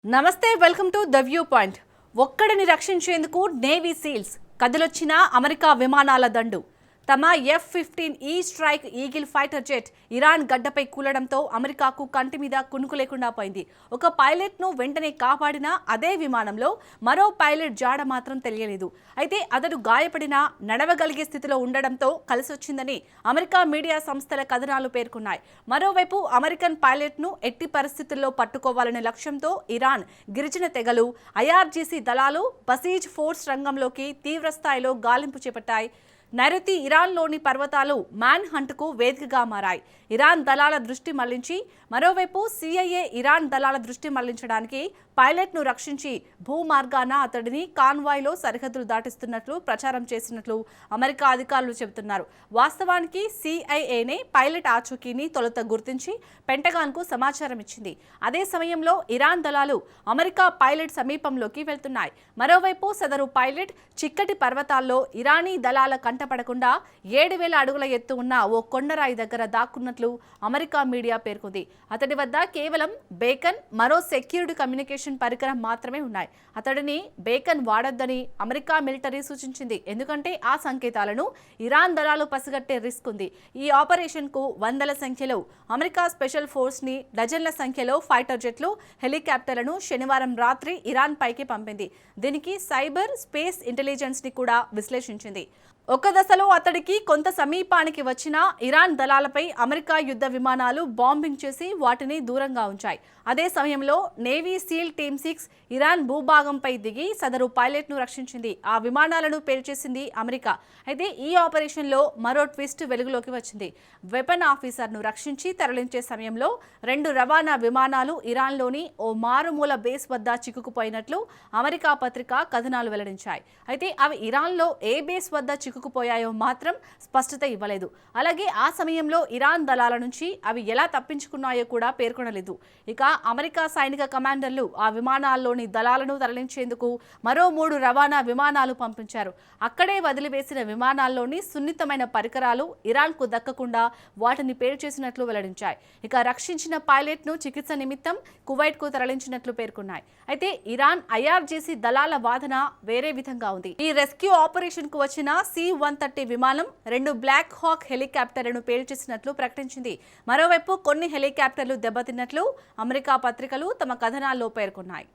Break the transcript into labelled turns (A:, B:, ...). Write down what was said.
A: నమస్తే welcome to the view point. ఒక్కడిని రక్షించేందుకు నేవీ సీల్స్ కదిలొచ్చిన అమెరికా విమానాల దండు. తమ F-15E strike eagle fighter jet Iran గడ్డపై కూలడంతో అమెరికాకు కంటి మీద కునుకు లేకుండా పోయింది. ఒక పైలట్ను వెంటనే కాపాడిన అదే విమానంలో మరో పైలట్ జాడ మాత్రం తెలియలేదు. అయితే అతడు గాయపడినా నడవగలిగే స్థితిలో ఉండడంతో కలిసొచ్చిందని అమెరికా మీడియా సంస్థల కథనాలు పేర్కొన్నాయి. మరోవైపు అమెరికన్ పైలట్ను ఎట్టి పరిస్థితుల్లో పట్టుకోవాలనే లక్ష్యంతో ఇరాన్ గిరిజన తెగలు, IRGC దళాలు బసీజ్ ఫోర్స్ రంగంలోకి తీవ్రస్థాయిలో గాలింపు చేపట్టాయి. నైరుతి ఇరాన్లోని పర్వతాలు మ్యాన్ హంట్కు వేదికగా మారాయి. ఇరాన్ దళాల దృష్టి మళ్లించి మరోవైపు CIA ఇరాన్ దళాల దృష్టి మళ్లించడానికి పైలట్ను రక్షించి భూమార్గాన అతడిని కాన్వాయ్లో సరిహద్దులు దాటిస్తున్నట్లు ప్రచారం చేసినట్లు అమెరికా అధికారులు చెబుతున్నారు. వాస్తవానికి CIAనే పైలట్ ఆచూకీని తొలుత గుర్తించి పెంటగాన్కు సమాచారం ఇచ్చింది. అదే సమయంలో ఇరాన్ దళాలు అమెరికా పైలట్ సమీపంలోకి వెళ్తున్నాయి. మరోవైపు సదరు పైలట్ చిక్కటి పర్వతాల్లో ఇరానీ దళాల కంటపడకుండా 7,000 అడుగుల ఎత్తు ఉన్న ఓ కొండరాయి దగ్గర దాక్కున్నట్లు అమెరికా మీడియా పేర్కొంది. అతడి వద్ద కేవలం బేకన్, మరో సెక్యూర్డ్ కమ్యూనికేషన్ పరికరం మాత్రమే ఉన్నాయి. అతడిని బేకన్ వాడొద్దని అమెరికా మిలిటరీ సూచించింది. ఎందుకంటే ఆ సంకేతాలను ఇరాన్ దళాలు పసిగట్టే రిస్క్ ఉంది. ఈ ఆపరేషన్కు వందల సంఖ్యలో అమెరికా స్పెషల్ ఫోర్స్ని, డజన్ల సంఖ్యలో ఫైటర్ జెట్లు, హెలికాప్టర్లను శనివారం రాత్రి ఇరాన్ పైకి పంపింది. దీనికి సైబర్, స్పేస్ ఇంటెలిజెన్స్ని కూడా విశ్లేషించింది. ఒక దశలో అతడికి కొంత సమీపానికి వచ్చిన ఇరాన్ దళాలపై అమెరికా యుద్ధ విమానాలు బాంబింగ్ చేసి వాటిని దూరంగా ఉంచాయి. అదే సమయంలో నేవీ సీల్ టీమ్ 6 ఇరాన్ భూభాగంపై దిగి సదరు పైలట్ను రక్షించింది. ఆ విమానాలను పేల్చేసింది అమెరికా. అయితే ఈ ఆపరేషన్లో మరో ట్విస్ట్ వెలుగులోకి వచ్చింది. వెపన్ ఆఫీసర్ను రక్షించి తరలించే సమయంలో 2 రవాణా విమానాలు ఇరాన్లోని ఓ మారుమూల బేస్ వద్ద చిక్కుకుపోయినట్లు అమెరికా పత్రిక కథనాలు వెల్లడించాయి. అయితే అవి ఇరాన్లో ఏ బేస్ వద్ద చిక్కుకుపోయాయో మాత్రం స్పష్టత ఇవ్వలేదు. అలాగే ఆ సమయంలో ఇరాన్ దళాల నుంచి అవి ఎలా తప్పించుకున్నాయో కూడా పేర్కొనలేదు. ఇక అమెరికా సైనిక కమాండర్లు ఆ విమానాల్లోని దళాలను తరలించేందుకు మరో 3 రవాణా విమానాలు పంపించారు. అక్కడే వదిలివేసిన విమానాల్లోని సున్నితమైన పరికరాలు ఇరాన్కు దక్కకుండా వాటిని పేల్చేసినట్లు వెల్లడించాయి. ఇక రక్షించిన పైలట్ను చికిత్స నిమిత్తం కువైట్కు తరలించినట్లు పేర్కొన్నాయి. అయితే ఇరాన్ IRGC దళాల వాదన వేరే విధంగా ఉంది. ఈ రెస్క్యూ ఆపరేషన్కు వచ్చిన C-130 విమానం 2 బ్లాక్ హాక్ హెలికాప్టర్లను పేల్చేసినట్లు ప్రకటించింది. మరోవైపు కొన్ని హెలికాప్టర్లు దెబ్బతిన్నట్లు అమెరికా పత్రికలు తమ కథనాల్లో పేర్కొన్నాయి.